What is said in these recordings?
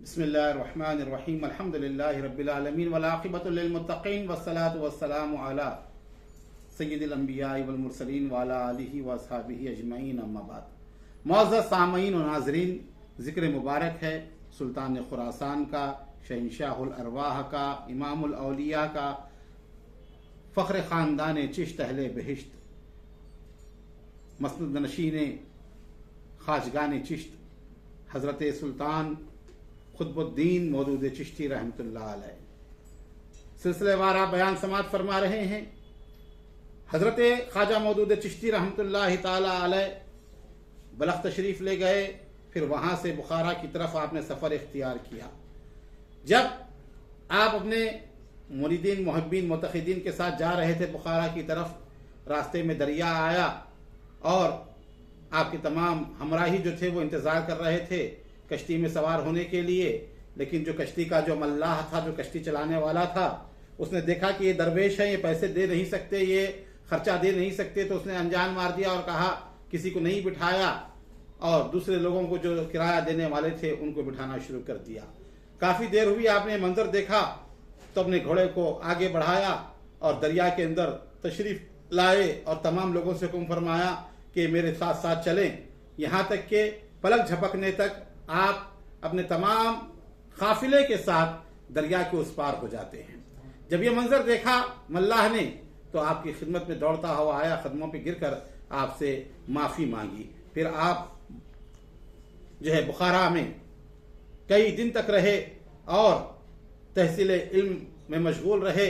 बिस्मिल्लाहिर्रहमानिर्रहीम अल्हम्दुलिल्लाहि रब्बिल आलमीन वल आक़िबतु लिल मुत्तक़ीन वस्सलातु वस्सलामु अला सय्यिदिल अंबियाइ वल मुरसलीन व अला आलिहि व अस्हाबिहि अजमईन अम्मा बाद। मुअज़्ज़ज़ सामईन व नाज़रीन, ज़िक्र मुबारक है सुल्तान खुरासान का, शहंशाहुल अरवाह का, इमामुल औलिया का, फ़ख्र ख़ानदान चिश्त अहले बहिश्त, मस्नद नशीन ख़ाजगान चिश्त हज़रत सुल्तान खुतबुद्दीन मौदूद चिश्ती रहमतुल्लाह अलैह सिलसिलेवार बयान समात फरमा रहे हैं। हज़रत ख्वाजा मौदूद चिश्ती रहमतुल्लाह ताला अलैह बलख तशरीफ़ ले गए, फिर वहाँ से बुखारा की तरफ आपने सफ़र इख्तियार किया। जब आप अपने मुरीदीन मुहब्बीन मुतक़िदीन के साथ जा रहे थे बुखारा की तरफ, रास्ते में दरिया आया और आपके तमाम हमराही जो थे वो इंतज़ार कर रहे थे कश्ती में सवार होने के लिए, लेकिन जो कश्ती का जो मल्लाह था, जो कश्ती चलाने वाला था, उसने देखा कि ये दरवेश है, ये पैसे दे नहीं सकते, ये खर्चा दे नहीं सकते, तो उसने अनजान मार दिया और कहा किसी को नहीं बिठाया और दूसरे लोगों को जो किराया देने वाले थे उनको बिठाना शुरू कर दिया। काफ़ी देर हुई, आपने मंजर देखा तो अपने घोड़े को आगे बढ़ाया और दरिया के अंदर तशरीफ लाए और तमाम लोगों से हुक्म फरमाया कि मेरे साथ साथ चलें, यहाँ तक कि पलक झपकने तक आप अपने तमाम काफिले के साथ दरिया के उस पार हो जाते हैं। जब ये मंजर देखा मल्लाह ने तो आपकी खिदमत में दौड़ता हुआ आया, कदमों पे गिरकर आपसे माफी मांगी। फिर आप जो है बुखारा में कई दिन तक रहे और तहसील इल्म में मशगूल रहे।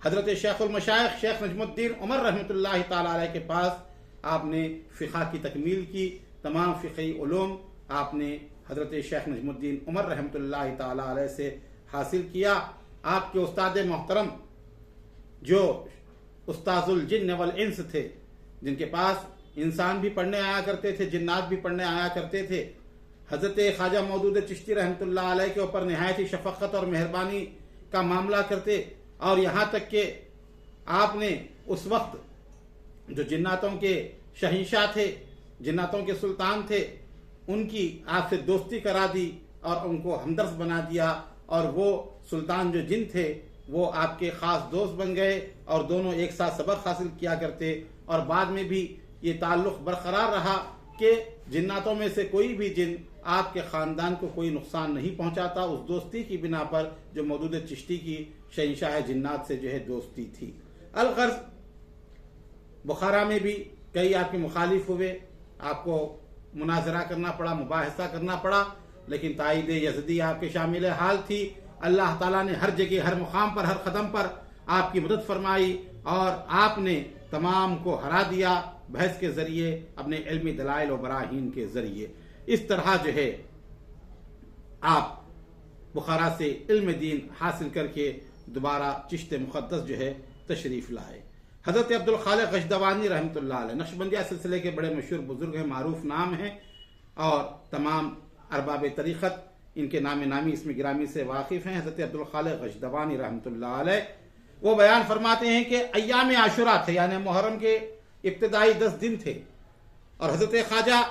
हजरत शेखुल मशाइख शेख नजमुद्दीन उमर रहमतुल्लाह ताला अलैह के पास आपने फ़िक़्ह की तकमील की, तमाम फ़िक़ही उलूम आपने हज़रत शेख नजमुद्दीन उमर रहमतुल्लाह ताला अलैह से हासिल किया। आपके उस्ताद मोहतरम जो उस्ताजुल जिन्न वल इंस थे, जिनके पास इंसान भी पढ़ने आया करते थे, जिन्नात भी पढ़ने आया करते थे, हज़रत ख्वाजा मौदूद चिश्ती रहमतुल्लाह अलैह के ऊपर नहायत ही शफ़क़त और मेहरबानी का मामला करते। और यहाँ तक कि आपने उस वक्त जो जिन्नातों के शहंशाह थे, जिन्नातों के सुल्तान थे, उनकी आपसे दोस्ती करा दी और उनको हमदर्द बना दिया और वो सुल्तान जो जिन थे वो आपके ख़ास दोस्त बन गए और दोनों एक साथ सबक हासिल किया करते। और बाद में भी ये ताल्लुक़ बरकरार रहा कि जिन्नातों में से कोई भी जिन आपके ख़ानदान को कोई नुकसान नहीं पहुँचाता, उस दोस्ती की बिना पर जो मौदूद चिश्ती की शहंशाह जिन्नात से जो है दोस्ती थी। अलग़र्ज़ बुखारा में भी कई आपके मुखालिफ हुए, आपको मुनाजरा करना पड़ा, मुबाहिसा करना पड़ा, लेकिन ताईद यज़दी आपके शामिल हाल थी। अल्लाह ताला ने हर जगह, हर मुकाम पर, हर कदम पर आपकी मदद फरमाई और आपने तमाम को हरा दिया बहस के जरिए, अपने इल्मी दलाइल और बराहीन के जरिए। इस तरह जो है आप बुखारा से इल्म दीन हासिल करके दोबारा चिश्त मुक़द्दस जो है तशरीफ़ लाए। हज़रत अब्दुल खालिक गशदवानी रहमतुल्लाह अलैह नक्शबंदिया सिलसिले के बड़े मशहूर बुजुर्ग हैं, मारूफ नाम हैं और तमाम अरबाब तरीक़त इनके नाम नामी इसमें गिरामी से वाकिफ़ हैं। हज़रत अब्दुल खालिक गशदवानी रहमतुल्लाह अलैह वो बयान फरमाते हैं कि अय्याम आशुरा थे, यानी मुहर्रम के इब्तिदाई 10 दिन थे और हज़रत ख्वाजा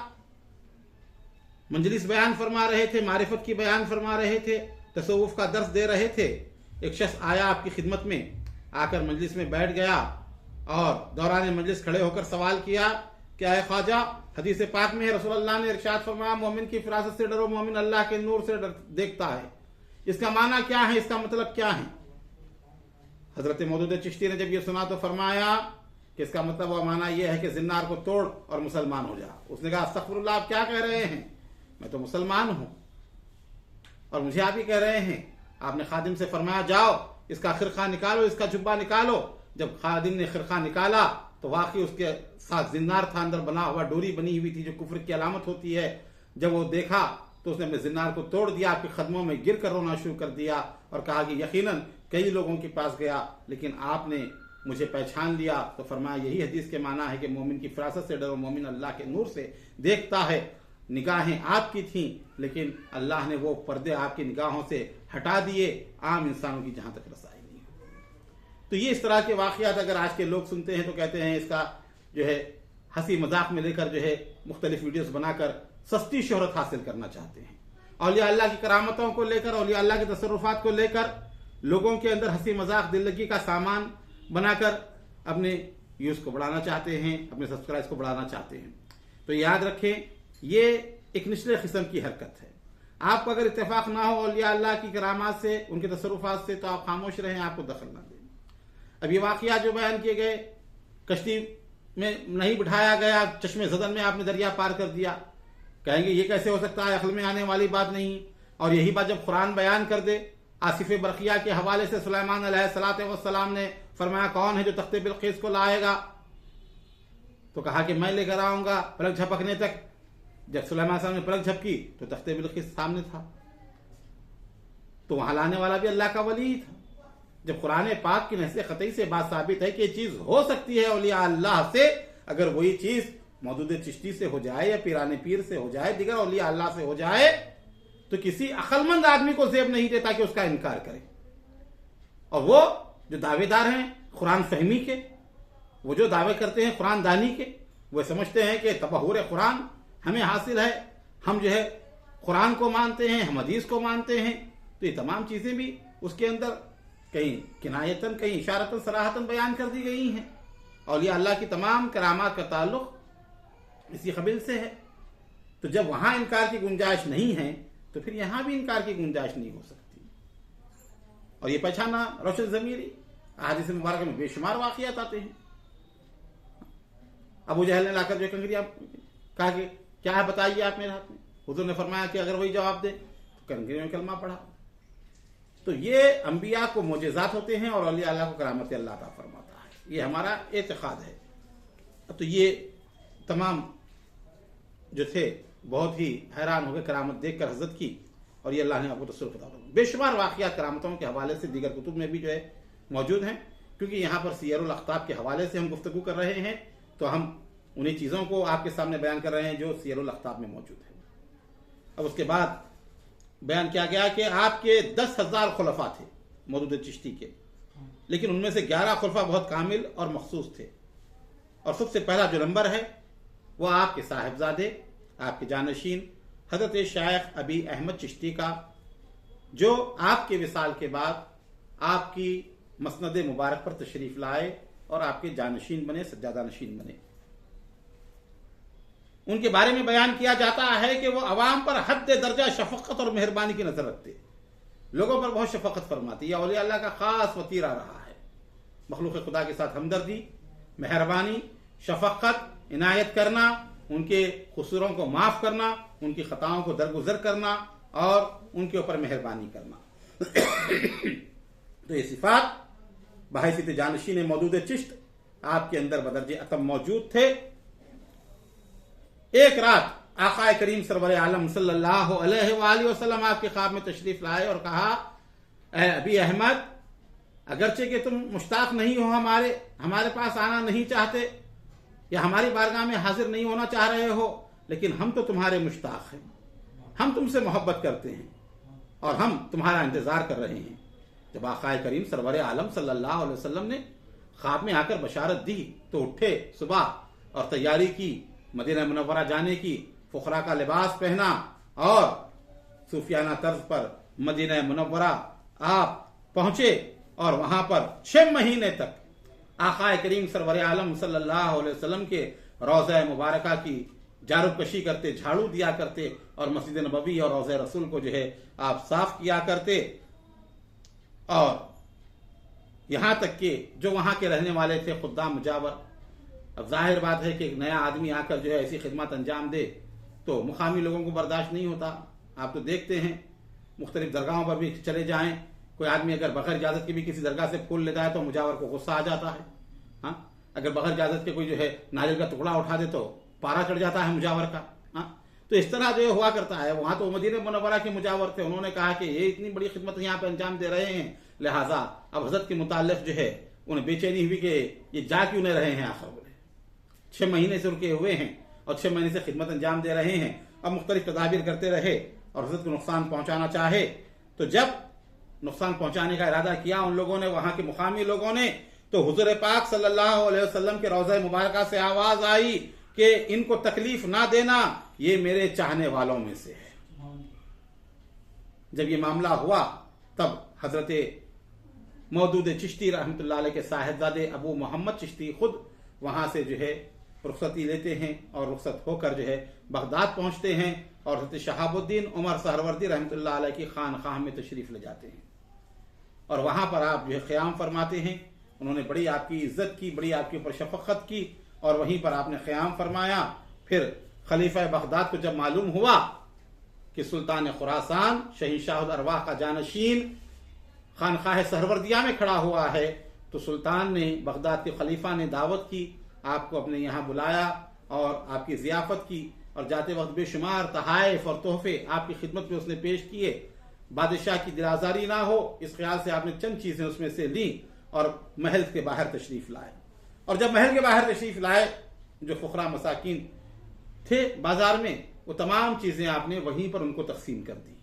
मंजलिस बयान फरमा रहे थे, मारिफत की बयान फरमा रहे थे, तसव्वुफ़ का दर्स दे रहे थे। एक शख्स आया आपकी खिदमत में, आकर मजलिस में बैठ गया और दौरान मजलिस खड़े होकर सवाल किया, क्या है ख्वाजा, हदीस पाक में रसूलुल्लाह ने इरशाद फरमाया मोमिन की फिरासत से डरो, मोमिन अल्लाह के नूर से देखता है। इसका माना क्या है, इसका मतलब क्या है? हजरत मौदूद चिश्ती ने जब ये सुना तो फरमाया कि इसका मतलब वह माना यह है कि जिन्नार को तोड़ और मुसलमान हो जा। उसने कहा अस्तग़फिरुल्लाह, आप क्या कह रहे हैं, मैं तो मुसलमान हूं और मुझे आप ही कह रहे हैं। आपने खादिम से फरमाया जाओ इसका खिरखा निकालो, इसका जुब्बा निकालो। जब खादिम ने खिरखा निकाला तो वाकई उसके साथ जिन्नार था, अंदर बना हुआ डोरी बनी हुई थी जो कुफ्र की अलामत होती है। जब वो देखा तो उसने अपने जिन्नार को तोड़ दिया, आपके कदमों में गिर कर रोना शुरू कर दिया और कहा कि यकीनन कई लोगों के पास गया लेकिन आपने मुझे पहचान लिया। तो फरमाया यही हदीस के माना है कि मोमिन की फिरासत से डरो, मोमिन अल्लाह के नूर से देखता है। निगाहें आपकी थीं लेकिन अल्लाह ने वो पर्दे आपकी निगाहों से हटा दिए, आम इंसानों की जहां तक रसाई नहीं। तो ये इस तरह के वाक़यात अगर आज के लोग सुनते हैं तो कहते हैं इसका जो है हंसी मजाक में लेकर जो है मुख्तलिफ वीडियोस बनाकर सस्ती शोहरत हासिल करना चाहते हैं औलिया अल्लाह की करामतों को लेकर, औलिया अल्लाह के तसर्रुफात को लेकर लोगों के अंदर हंसी मजाक दिल लगी का सामान बनाकर अपने व्यूज को बढ़ाना चाहते हैं, अपने सब्सक्राइब को बढ़ाना चाहते हैं। तो याद रखें, ये एक निचले किस्म की हरकत है। आपको अगर इत्तेफाक ना हो औलिया अल्लाह की करामात से, उनके तसर्रुफात से, तो आप खामोश रहें, आपको दखल ना दें। अब ये वाकया जो बयान किए गए, कश्ती में नहीं बिठाया गया, चश्मे ज़दन में आपने दरिया पार कर दिया, कहेंगे ये कैसे हो सकता है, अक्ल में आने वाली बात नहीं। और यही बात जब कुरान बयान कर दे, आसिफ बरकिया के हवाले से सुलेमान अलैहिस्सलाम ने फरमाया कौन है जो तख्ते बिल्किस को लाएगा, तो कहा कि मैं लेकर आऊंगा पलक झपकने तक। जब सुलेमान साहब ने पलक झपकी तो तख्ते बिल्किस सामने था, तो वहां लाने वाला भी अल्लाह का वली ही था। जब कुरान पाक की नहसे क़तई से बात साबित है कि ये चीज हो सकती है औलिया अल्लाह से, अगर वही चीज मौजूद चिश्ती से हो जाए या पीराने पीर से हो जाए, दिगर औलिया अल्लाह से हो जाए, तो किसी अक्लमंद आदमी को जेब नहीं देता कि उसका इनकार करे। और वो जो दावेदार हैं कुरान फहमी के, वो जो दावे करते हैं कुरान दानी के, वो समझते हैं कि तबहुर कुरान हमें हासिल है, हम जो है कुरान को मानते हैं, हम हदीस को मानते हैं। तो ये तमाम चीजें भी उसके अंदर कहीं किनायतन, कहीं इशारतन, सराहतन बयान कर दी गई हैं। औलिया अल्लाह की तमाम करामात का ताल्लुक इसी कबिल से है। तो जब वहां इनकार की गुंजाइश नहीं है, तो फिर यहां भी इनकार की गुंजाइश नहीं हो सकती। और ये पहचाना रोशन ज़मीरी हदीस मुबारक में बेशुमार वाक़ियात आते हैं। अबू जहल ने लाकर जो कंकरी कहा कि क्या है बताइए आप मेरे हाथ में, हुजूर ने फरमाया कि अगर वही जवाब दे तो कंकरी में कलमा पढ़ा। तो ये अंबिया को मोजेज़ात होते हैं और औलिया अल्लाह को करामत अल्लाह अता फरमाता है, ये हमारा एतक़ाद है। तो ये तमाम जो थे बहुत ही हैरान हो गए करामत देखकर हजरत की, और ये अल्लाह ने आपको तसल्लुत अता फरमाया। बेशुमार वाक़ियात करामतों के हवाले से दीगर कुतुब में भी जो है मौजूद हैं। क्योंकि यहाँ पर सियरुल अख्ताब के हवाले से हम गुफ्तगू कर रहे हैं, तो हम उन्हीं चीज़ों को आपके सामने बयान कर रहे हैं जो सियरुल अख्ताब में मौजूद है। अब उसके बाद बयान किया गया कि आपके 10,000 खुलफा थे मौजूद चिश्ती के, लेकिन उनमें से 11 खुलफा बहुत कामिल और मखसूस थे। और सबसे पहला जो नंबर है वह आपके साहिबजादे, आपके जानशीन हजरत शायख अबी अहमद चिश्ती का, जो आपके विसाल के बाद आपकी मसनद मुबारक पर तशरीफ लाए और आपके जानशीन बने, सज्जादा नशीन बने। उनके बारे में बयान किया जाता है कि वो अवाम पर हद दर्जा शफकत और मेहरबानी की नजर रखते, लोगों पर बहुत शफकत फरमाती। यह औलिया अल्लाह का खास वतीरा रहा है, मखलूक खुदा के साथ हमदर्दी, मेहरबानी, शफकत, इनायत करना, उनके कसूरों को माफ करना, उनकी खताओं को दरगुजर करना और उनके ऊपर मेहरबानी करना। तो ये सिफात बहैसियत जानशीन मौजूद चिश्त आपके अंदर बदर्जे अतम मौजूद थे। एक रात आक़ाए करीम सरवर आलम सल्लल्लाहु अलैहि वसल्लम आपके ख्वाब में तशरीफ लाए और कहा, ऐ अबी अहमद, अगरचे कि तुम मुश्ताक नहीं हो, हमारे पास आना नहीं चाहते या हमारी बारगाह में हाजिर नहीं होना चाह रहे हो, लेकिन हम तो तुम्हारे मुश्ताक हैं, हम तुमसे मोहब्बत करते हैं और हम तुम्हारा इंतजार कर रहे हैं। जब आक़ाए करीम सरवर आलम सल्लल्लाहु अलैहि वसल्लम ने ख्वाब में आकर बशारत दी तो उठे सुबह और तैयारी की, मदीना मुनव्वरा जाने की, फुकरा का लिबास पहना और सूफियाना तर्ज पर मदीना मुनव्वरा आप पहुंचे और वहां पर 6 महीने तक आक़ाए करीम सरवर आलम सल्लल्लाहु अलैहि वसल्लम के रोज़ा मुबारका की जारुकशी करते, झाड़ू दिया करते और मस्जिद नबवी और रोज़ा रसूल को जो है आप साफ किया करते। और यहां तक कि जो वहां के रहने वाले थे खुद्दाम मुजावर, अब जाहिर बात है कि एक नया आदमी आकर जो है ऐसी खिदमत अंजाम दे तो मुकामी लोगों को बर्दाश्त नहीं होता। आप तो देखते हैं मुख्तलिफ दरगाहों पर भी चले जाएं, कोई आदमी अगर बगैर इजाजत के भी किसी दरगाह से फूल लेता है तो मुजावर को गुस्सा आ जाता है। हाँ, अगर बगैर इजाजत के कोई जो है नारियल का टुकड़ा उठा दे तो पारा चढ़ जाता है मुजावर का। हाँ, तो इस तरह जो हुआ करता है। वहां तो मदीना मुनव्वरा के मुजावर थे, उन्होंने कहा कि ये इतनी बड़ी खिदमत यहाँ पे अंजाम दे रहे हैं, लिहाजा अब हजरत के मुताल्लिक जो है उन्हें बेचैनी हुई कि ये जा क्यों नहीं रहे हैं। आखिर बोले 6 महीने से रुके हुए हैं और 6 महीने से खिदमत अंजाम दे रहे हैं, अब मुख्तलिफ तदाबीर करते रहे और हजरत को नुकसान पहुंचाना चाहे। तो जब नुकसान पहुंचाने का इरादा किया उन लोगों ने, वहां के मुकामी लोगों ने, तो हुजूर पाक सल्लल्लाहु अलैहि वसल्लम के रोज़ा मुबारका से आवाज आई कि इनको तकलीफ ना देना, ये मेरे चाहने वालों में से है। जब ये मामला हुआ तब हजरत मौदूद चिश्ती रहमतुल्लाह अलैह के साहिबजादे अबू मोहम्मद चिश्ती खुद वहां से जो है रुखसती लेते हैं और रुखसत होकर जो है बगदाद पहुंचते हैं और हजरत शहाबुद्दीन उमर सहरवर्दी रहमतुल्लाह अलैह की खानकाह में तशरीफ ले जाते हैं और वहां पर आप जो है क़याम फरमाते हैं। उन्होंने बड़ी आपकी इज्जत की, बड़ी आपके ऊपर शफकत की और वहीं पर आपने क़याम फरमाया। फिर खलीफा बगदाद को जब मालूम हुआ कि सुल्तान खुरासान शहींशाह अरवाह का जानशीन खानकाह सहरवर्दिया में खड़ा हुआ है, तो सुल्तान ने, बगदाद के खलीफा ने दावत की, आपको अपने यहाँ बुलाया और आपकी जियाफत की और जाते वक्त बेशुमार तहाइफ और तोहफे आपकी खिदमत में उसने पेश किए। बादशाह की दिलाजारी ना हो इस ख्याल से आपने चंद चीजें उसमें से ली और महल के बाहर तशरीफ लाए। और जब महल के बाहर तशरीफ लाए, जो फुकरा मसाकिन थे बाजार में, वो तमाम चीजें आपने वहीं पर उनको तकसीम कर दी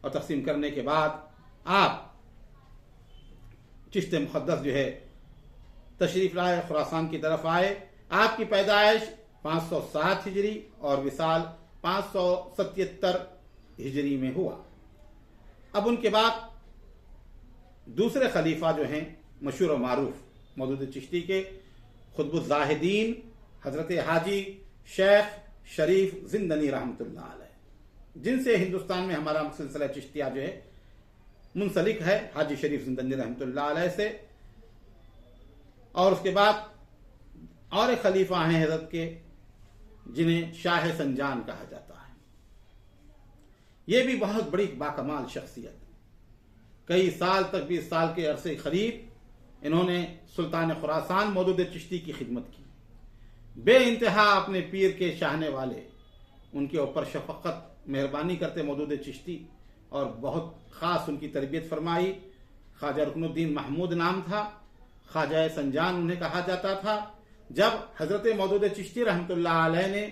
और तकसीम करने के बाद आप चिश्ते मुक़द्दस जो है तशरीफ लाए, खुरासान की तरफ आए। आपकी पैदाइश 507 हिजरी और विसाल 577 हिजरी में हुआ। अब उनके बाद दूसरे खलीफा जो हैं मशहूर और मारूफ मौदूद चिश्ती के खुतबुज़्ज़ाहिदीन हजरत हाजी शेख शरीफ जिंदनी रहमतुल्लाह अलैह, जिनसे हिंदुस्तान में हमारा सिलसिला चिश्तिया जो है मुंसलिक है, हाजी शरीफ जिंदनी रहमतुल्लाह अलैह से। और उसके बाद और एक खलीफा हैं हजरत के, जिन्हें शाह संजान कहा जाता है। ये भी बहुत बड़ी बाकमाल शख्सियत, कई साल तक 20 साल के अरसे करीब इन्होंने सुल्तान खुरासान मौदूद चिश्ती की खिदमत की। बे इंतहा अपने पीर के चाहने वाले, उनके ऊपर शफकत मेहरबानी करते मौदूद चिश्ती और बहुत ख़ास उनकी तरबियत फरमाई। ख्वाजा रुकनुद्दीन महमूद नाम था, ख्वाजा संजान उन्हें कहा जाता था। जब हजरत मौदूद चिश्ती रहमतुल्लाह अलैह ने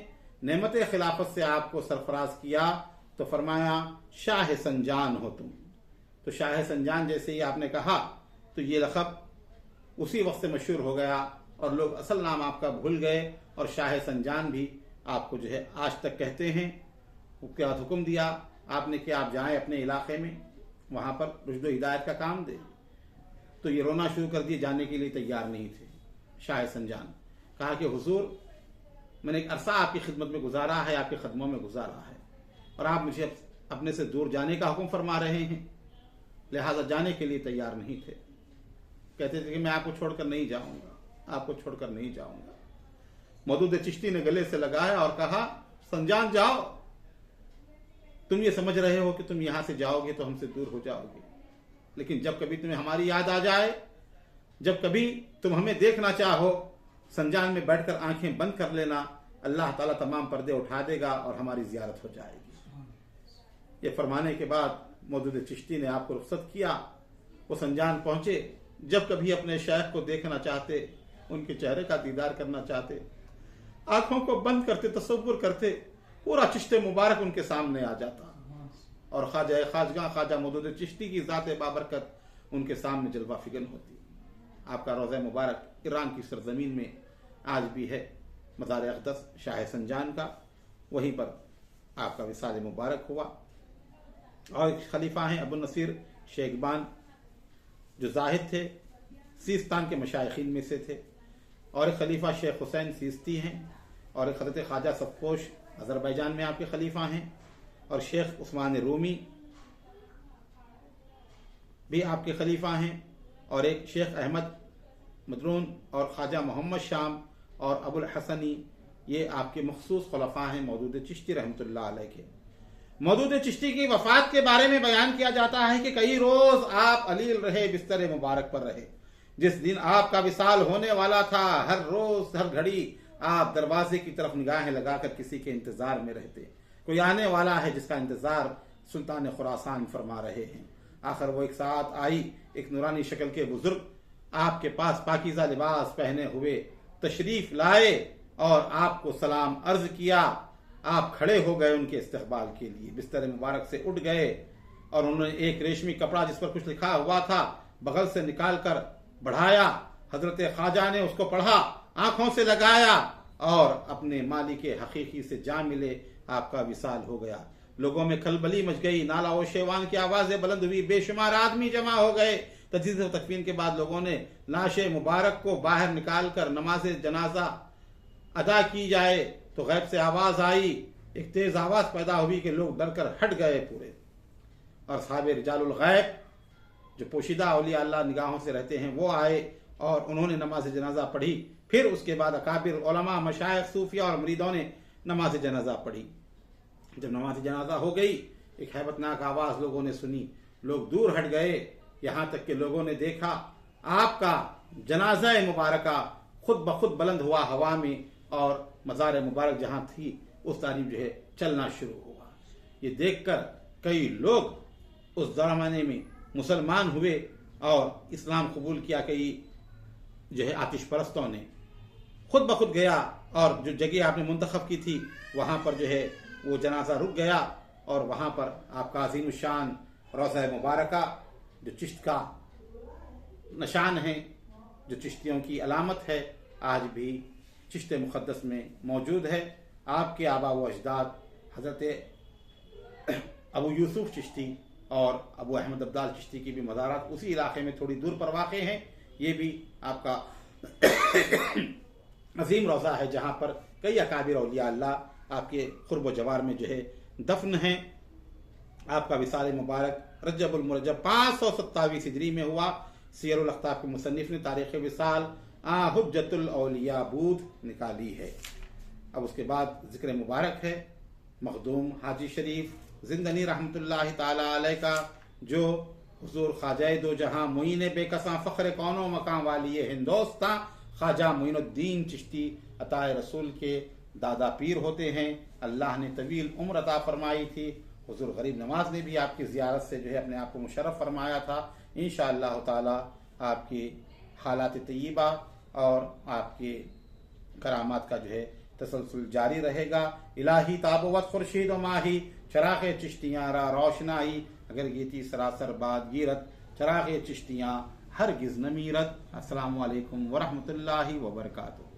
नेमत खिलाफत से आपको सरफराज किया तो फरमाया शाह संजान हो तुम। तो शाह संजान जैसे ही आपने कहा तो ये लक़ब उसी वक्त से मशहूर हो गया और लोग असल नाम आपका भूल गए और शाह संजान भी आपको जो है आज तक कहते हैं। उसके बाद हुक्म दिया आपने कि आप जाएं अपने इलाके में, वहां पर रुश्द हिदायत का काम दे। तो ये रोना शुरू कर दिए, जाने के लिए तैयार नहीं थे। शाह संजान कहा कि हुजूर, मैंने एक अरसा आपकी खिदमत में गुजारा है, आपके कदमों में गुजारा है और आप मुझे अपने से दूर जाने का हुक्म फरमा रहे हैं, लिहाजा जाने के लिए तैयार नहीं थे। कहते थे कि मैं आपको छोड़कर नहीं जाऊंगा, आपको छोड़कर नहीं जाऊंगा। मौदूद चिश्ती ने गले से लगाया और कहा संजान जाओ, तुम ये समझ रहे हो कि तुम यहां से जाओगे तो हमसे दूर हो जाओगे, लेकिन जब कभी तुम्हें हमारी याद आ जाए, जब कभी तुम हमें देखना चाहो, संजान में बैठकर आंखें बंद कर लेना, अल्लाह ताला तमाम पर्दे उठा देगा और हमारी जियारत हो जाएगी। ये फरमाने के बाद मौदूद चिश्ती ने आपको रुखसत किया। वो संजान पहुंचे, जब कभी अपने शेख को देखना चाहते, उनके चेहरे का दीदार करना चाहते, आंखों को बंद करते, तसव्वुर करते, पूरा चिश्ते मुबारक उनके सामने आ जाता और ख्वाजा मौदूद चिश्ती की ज़ात बाबरकत उनके सामने जलवा फिगन होती। आपका रोज़ा मुबारक ईरान की सरजमीन में आज भी है, मज़ार अक़दस शाह संजान का, वहीं पर आपका विसाल मुबारक हुआ। और एक खलीफा हैं अबू नसीर शेखबान, जो जाहिद थे, सीस्तान के मशाइखीन में से थे। और एक खलीफा शेख हुसैन सीस्ती हैं और एक हज़रत ख्वाजा सफ़कोश अज़रबैजान में आपके खलीफा हैं। और शेख उस्मान रूमी भी आपके खलीफा हैं। और एक शेख अहमद मदरून और ख्वाजा मोहम्मद शाम और अबुल हसनी, ये आपके मखसूस खलफा हैं मौदूद चिश्ती रहमतुल्लाह अलैह के। मौदूद चिश्ती की वफात के बारे में बयान किया जाता है कि कई रोज आप अलील रहे, बिस्तर मुबारक पर रहे। जिस दिन आपका विसाल होने वाला था, हर रोज हर घड़ी आप दरवाजे की तरफ निगाहें लगाकर किसी के इंतजार में रहते। कोई आने वाला है जिसका इंतजार सुल्तान खुरासान फरमा रहे हैं। आखिर वो एक साथ आई, एक नूरानी शक्ल के बुजुर्ग आपके पास पाकीज़ा लिबास पहने हुए तशरीफ लाए और आपको सलाम अर्ज किया। आप खड़े हो गए उनके इस्तकबाल के लिए, बिस्तर मुबारक से उठ गए और उन्होंने एक रेशमी कपड़ा जिस पर कुछ लिखा हुआ था बगल से निकाल कर बढ़ाया। हजरत ख्वाजा ने उसको पढ़ा, आंखों से लगाया और अपने मालिक हकीकी से जा मिले। आपका विसाल हो गया। लोगों में खलबली मच गई, नाला व शेवान की आवाजें बुलंद हुई, बेशुमार आदमी जमा हो गए। तजदीद व तकफीन के बाद लोगों ने लाश मुबारक को बाहर निकाल कर नमाज जनाजा अदा की जाए तो गैब से आवाज आई, एक तेज आवाज पैदा हुई कि लोग डर कर हट गए पूरे। और साहब रिजालुल गैब जो पोशीदा औलिया अल्लाह निगाहों से रहते हैं वो आए और उन्होंने नमाज जनाजा पढ़ी। फिर उसके बाद अकाबिर उलमा, मशाइख, सूफिया और मुरीदों ने नमाज जनाजा पढ़ी। जब नमाज जनाजा हो गई, एक हैबतनाक आवाज लोगों ने सुनी, लोग दूर हट गए, यहाँ तक कि लोगों ने देखा आपका जनाजा मुबारका खुद ब खुद बुलंद हुआ हवा में और मज़ार मुबारक जहाँ थी उस तारीफ जो है चलना शुरू हुआ। ये देखकर कई लोग उस ज़माने में मुसलमान हुए और इस्लाम कबूल किया। कई जो है आतिश परस्तों ने खुद ब खुद गया और जो जगह आपने मुंतखब की थी वहाँ पर जो है वो जनाजा रुक गया और वहाँ पर आपका अजीम शान रोज़ा मुबारका जो चिश्त का निशान है, जो चिश्तियों की अलामत है, आज भी चिश्त मुक़द्दस में मौजूद है। आपके आबा व अजदाद हज़रत अबू यूसुफ चिश्ती और अबू अहमद अब्दाल चिश्ती की भी मज़ारात उसी इलाके में थोड़ी दूर पर वाक़ हैं। ये भी आपका अजीम रोज़ा है जहाँ पर कई अकाबिर औलिया अल्लाह आपके क़ुर्ब जवार में जो है दफन हैं। आपका विसाल मुबारक रजबुल मुरज्जब 527 हिजरी में हुआ। सीरुल अख्ताब के मुसन्निफ ने तारीख़ विसाल हुज्जतुल औलिया बूद निकाली है। अब उसके बाद जिक्र मुबारक है मखदूम हाजी शरीफ जिंदनी रहमतुल्लाहि ताला अलैह का, जो हुजूर ख्वाजा दो जहां मुईन बेकसा फ़ख्र कौनो मकाम वाली हिंदोस्तां ख्वाजा मुइनुद्दीन चिश्ती अताए रसूल के दादा पीर होते हैं। अल्लाह ने तवील उम्र अता फरमाई थी। हुजूर गरीब नवाज ने भी आपकी ज़ियारत से जो है अपने आप को मुशर्रफ फरमाया था। इंशाअल्लाह ताला आपकी हालात तय्यबा और आपके करामात का जो है तसलसल जारी रहेगा। इलाही ताबवत खुर्शीद व माही चराग़ चिश्तियाँ रा रोशनाई, अगर ये थी सरासर बाद गिरत चराग़ चिश्तियाँ हरगिज़ न मीरत। अस्सलामु अलैकुम व रहमतुल्लाहि व बरकातुहू।